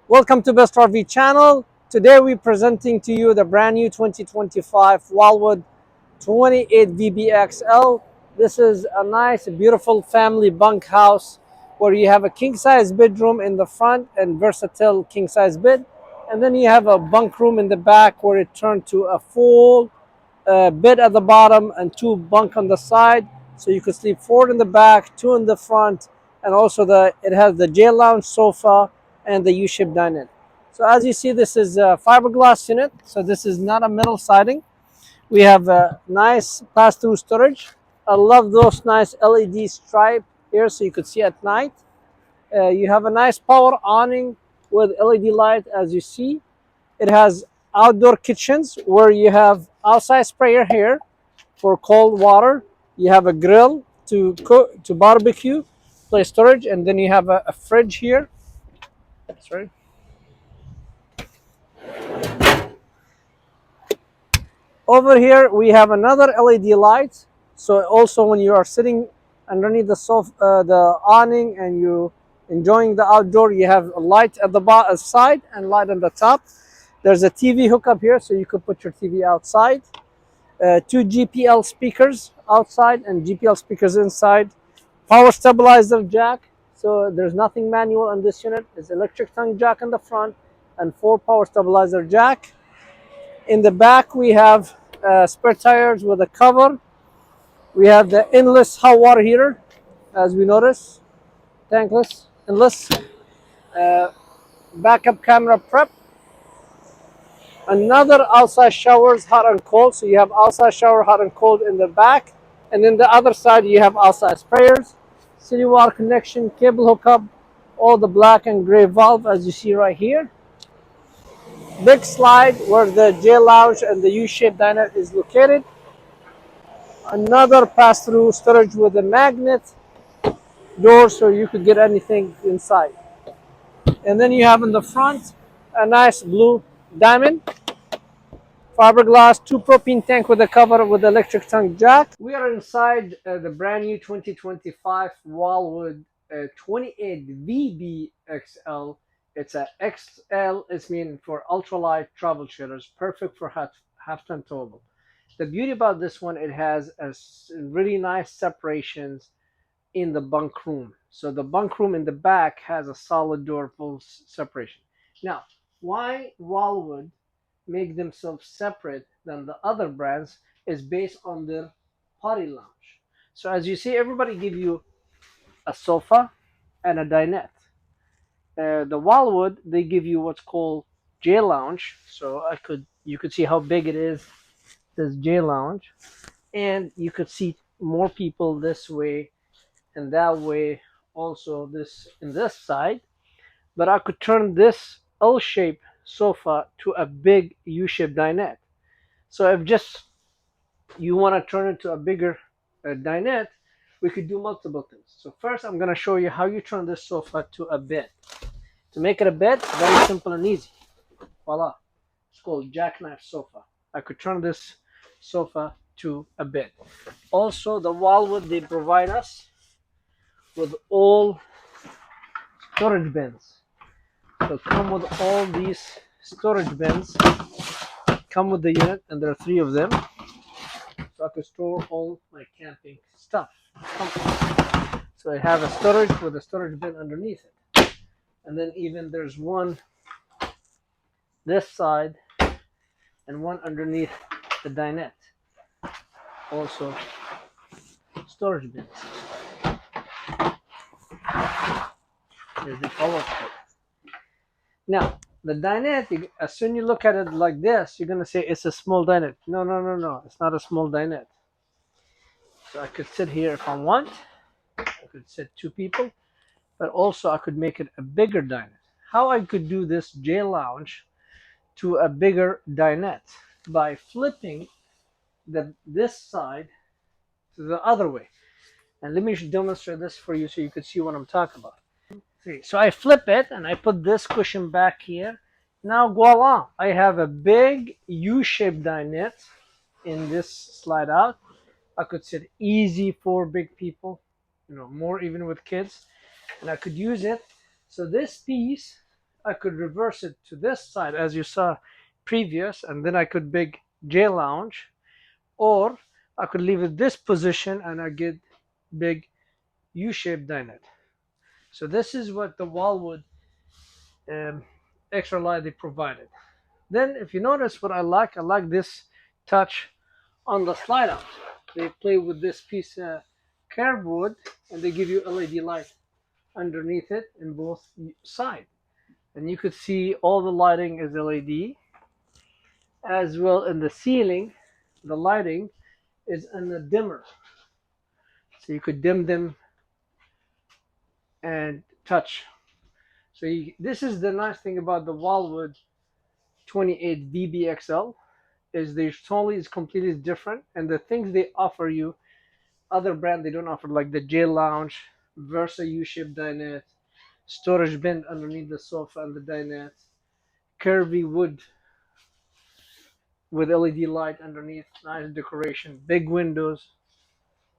Welcome to Best RV channel. Today we're presenting to you the brand new 2025 Wildwood 28VBXL. This is a nice, beautiful family bunk house where you have a king size bedroom in the front and versatile king size bed. And then you have a bunk room in the back where it turned to a full bed at the bottom and two bunk on the side. So you could sleep four in the back, two in the front, and also it has the J lounge sofa and the U-shaped dinette. So as you see, this is a fiberglass unit. So this is not a metal siding. We have a nice pass-through storage. I love those nice LED stripe here so you could see at night. You have a nice power awning with LED light as you see. It has outdoor kitchens where you have outside sprayer here for cold water. You have a grill to cook, to barbecue, place storage, and then you have a fridge here. Sorry. Over here we have another LED light. So also when you are sitting underneath the awning and you enjoying the outdoor, you have a light at the side and light on the top. There's a TV hookup here, so you could put your TV outside. Two GPL speakers outside and GPL speakers inside. Power stabilizer jack. So there's nothing manual on this unit. It's electric tongue jack in the front and four power stabilizer jack. In the back we have spare tires with a cover. We have the endless hot water heater, as we notice, tankless, endless. Backup camera prep. Another outside showers, hot and cold. So you have outside shower, hot and cold in the back. And then the other side, you have outside sprayers, city water connection, cable hookup, all the black and gray valve as you see right here. Big slide where the J lounge and the U-shaped dinette is located. Another pass-through storage with a magnet door so you could get anything inside. And then you have in the front a nice blue diamond fiberglass, two propane tank with a cover with electric tongue jack. We are inside the brand new 2025 Wildwood 28VBXL. It's a XL, it's mean for ultralight travel trailers, perfect for half-ton towable. The beauty about this one, it has a really nice separations in the bunk room. So the bunk room in the back has a solid door full separation. Now, why Wildwood make themselves separate than the other brands is based on their party lounge. So as you see, everybody give you a sofa and a dinette. The Wildwood, they give you what's called J lounge. So you could see how big it is. This J lounge, and you could see more people this way and that way. Also, this in this side, but I could turn this L-shaped sofa to a big U-shaped dinette. So if just you want to turn it to a bigger dinette, we could do multiple things. So first I'm going to show you how you turn this sofa to a bed. To make it a bed, very simple and easy. Voila. It's called jackknife sofa. I could turn this sofa to a bed. Also, the Wildwood, they provide us with all storage bins. So come with all these storage bins, come with the unit, and there are three of them. So I could store all my camping stuff. So I have a storage with a storage bin underneath it. And then even there's one this side and one underneath the dinette. Also storage bins. There's the power cord. Now, the dinette, as soon as you look at it like this, you're going to say it's a small dinette. No, no, no, no. It's not a small dinette. So I could sit here if I want. I could sit two people. But also I could make it a bigger dinette. How I could do this J lounge to a bigger dinette? By flipping this side to the other way. And let me demonstrate this for you so you could see what I'm talking about. See, so I flip it and I put this cushion back here. Now voila, I have a big U-shaped dinette in this slide out. I could sit easy for big people, more even with kids, and I could use it. So this piece I could reverse it to this side as you saw previous, and then I could big J lounge, or I could leave it this position and I get big U-shaped dinette. So this is what the Wildwood um, extra light they provided. Then if you notice what I like this touch on the slide out. They play with this piece of curved wood and they give you LED light underneath it in both sides. And you could see all the lighting is LED, as well in the ceiling, the lighting is in the dimmer. So you could dim them and touch. So this is the nice thing about the Wildwood 28VBXL is their totally is completely different, and the things they offer you, other brand they don't offer, like the J Lounge, Versa U-shaped dinette, storage bin underneath the sofa and the dinette, curvy wood with LED light underneath, nice decoration, big windows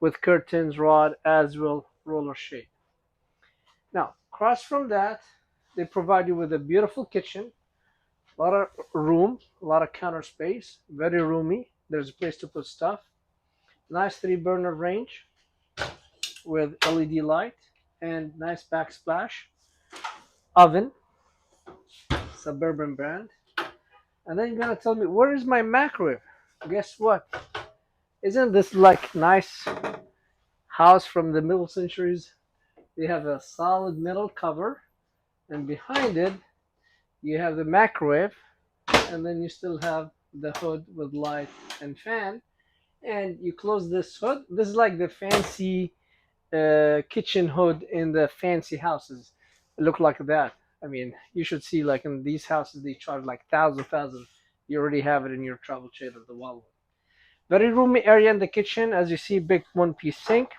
with curtains, rod, as well roller shade. Now, across from that, they provide you with a beautiful kitchen, a lot of room, a lot of counter space, very roomy. There's a place to put stuff. Nice 3-burner range with LED light and nice backsplash. Oven, Suburban brand. And then you're gonna tell me, where is my microwave? Guess what? Isn't this like nice house from the middle centuries? They have a solid metal cover, and behind it you have the microwave, and then you still have the hood with light and fan, and you close this hood. This is like the fancy kitchen hood in the fancy houses. It look like that. I mean, you should see like in these houses they charge like thousand. You already have it in your travel trailer, the Wildwood. Very roomy area in the kitchen. As you see, big one-piece sink.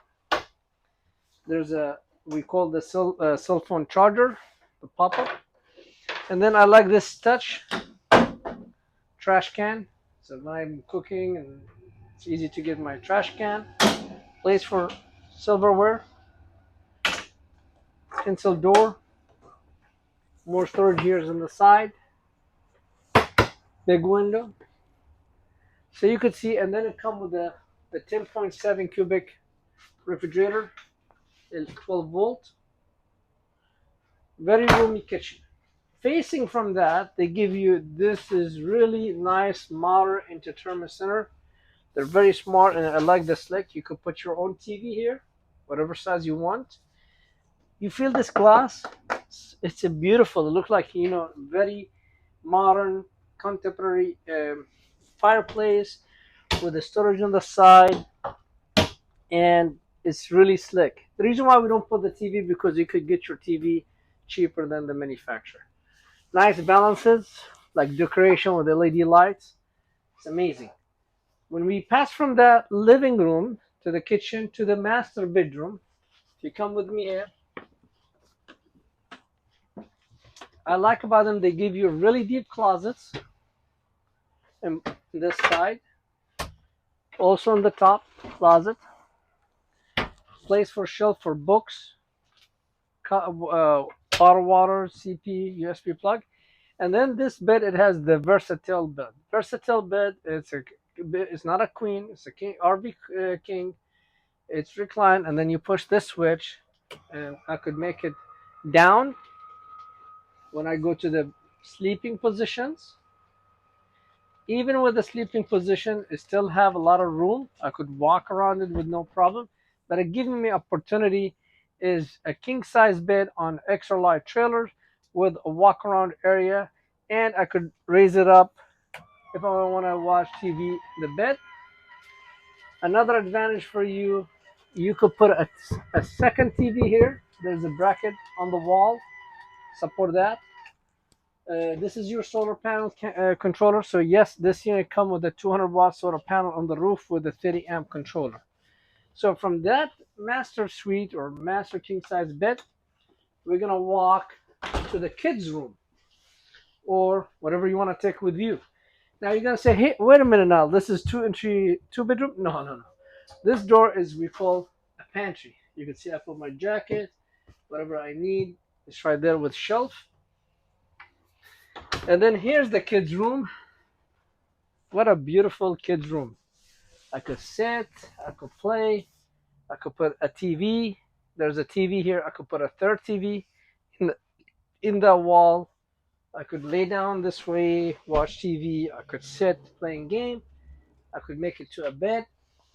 There's a, we call the cell phone charger, the pop-up. And then I like this touch trash can. So when I'm cooking, and it's easy to get my trash can. Place for silverware. Tinsel door. More storage here on the side. Big window. So you could see, and then it comes with the 10.7 cubic refrigerator, 12 volt. Very roomy kitchen. Facing from that, they give you, this is really nice modern entertainment center. They're very smart, and I like the slick. You could put your own TV here, whatever size you want. You feel this glass? It's a beautiful. It looks like, you know, very modern, contemporary fireplace with the storage on the side, and it's really slick. The reason why we don't put the TV, because you could get your TV cheaper than the manufacturer. Nice balances, like decoration with LED lights. It's amazing. When we pass from that living room to the kitchen to the master bedroom, if you come with me here, I like about them, they give you really deep closets on this side. Also on the top closet, place for shelf for books, bottled water, CP, USB plug. And then this bed, it has the versatile bed. Versatile bed, it's not a queen, it's a king, RV king. It's reclined, and then you push this switch, and I could make it down when I go to the sleeping positions. Even with the sleeping position, it still have a lot of room. I could walk around it with no problem. But it giving me opportunity is a king size bed on extra light trailers with a walk around area, and I could raise it up if I want to watch TV in the bed. Another advantage for you, you could put a second TV here. There's a bracket on the wall, support that. This is your solar panel controller. So yes, this unit comes with a 200-watt solar panel on the roof with a 30-amp controller. So from that master suite or master king size bed, we're gonna walk to the kids' room or whatever you want to take with you. Now you're gonna say, hey, wait a minute now. This is two bedroom? No. This door is, we call a pantry. You can see I put my jacket, whatever I need. It's right there with shelf. And then here's the kids' room. What a beautiful kids' room. I could sit, I could play, I could put a TV. There's a TV here. I could put a third TV in the wall. I could lay down this way, watch TV. I could sit playing game. I could make it to a bed.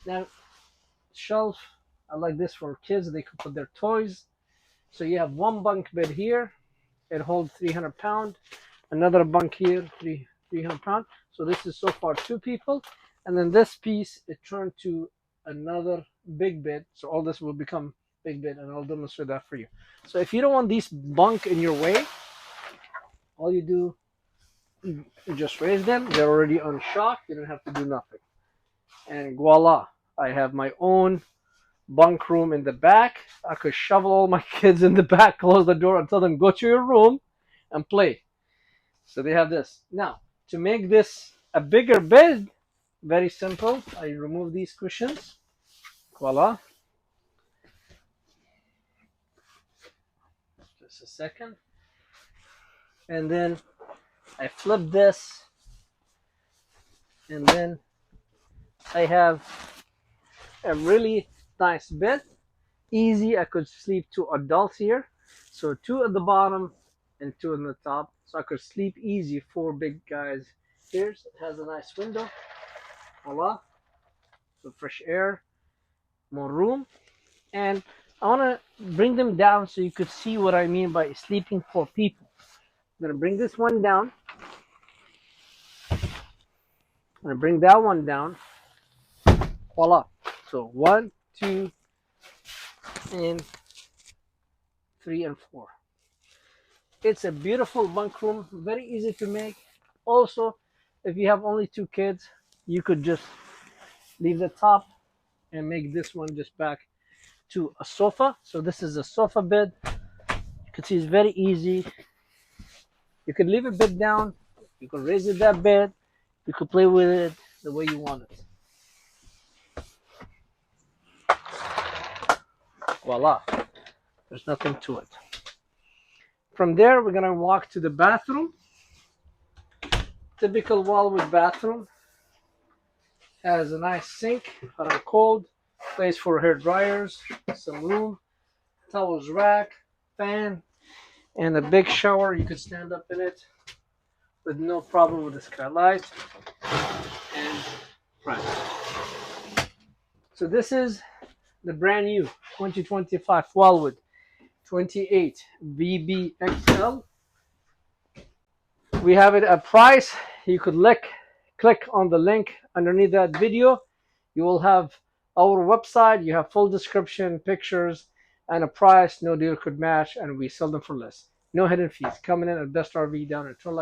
Now, shelf. I like this for kids. They could put their toys. So you have one bunk bed here. It holds 300 pounds. Another bunk here, 300 pounds. So this is so far two people. And then this piece, it turned to another big bed. So all this will become big bed, and I'll demonstrate that for you. So if you don't want these bunk in your way, all you do, you just raise them. They're already on shock. You don't have to do nothing. And voila, I have my own bunk room in the back. I could shovel all my kids in the back, close the door, and tell them, go to your room and play. So they have this. Now, to make this a bigger bed, very simple. I remove these cushions. Voila. Just a second. And then I flip this. And then I have a really nice bed. Easy. I could sleep two adults here. So two at the bottom and two on the top. So I could sleep easy, four big guys here. It has a nice window. Voila. So fresh air, more room. And I want to bring them down so you could see what I mean by sleeping for people. I'm going to bring this one down. I'm going to bring that one down. Voila. So 1, 2, and 3 and 4. It's a beautiful bunk room, very easy to make. Also, if you have only 2 kids, you could just leave the top and make this one just back to a sofa. So this is a sofa bed. You can see it's very easy. You could leave a bed down. You could raise it that bed. You could play with it the way you want it. Voila. There's nothing to it. From there, we're going to walk to the bathroom. Typical Wildwood bathroom. Has a nice sink, hot and cold, place for hair dryers, some room, towels rack, fan, and a big shower. You could stand up in it with no problem with the skylight and front. So this is the brand new 2025 Wildwood 28VBXL. We have it at price. You could click on the link underneath that video. You will have our website. You have full description, pictures, and a price. No deal could match, and we sell them for less. No hidden fees. Coming in at Best RV down in Turlock.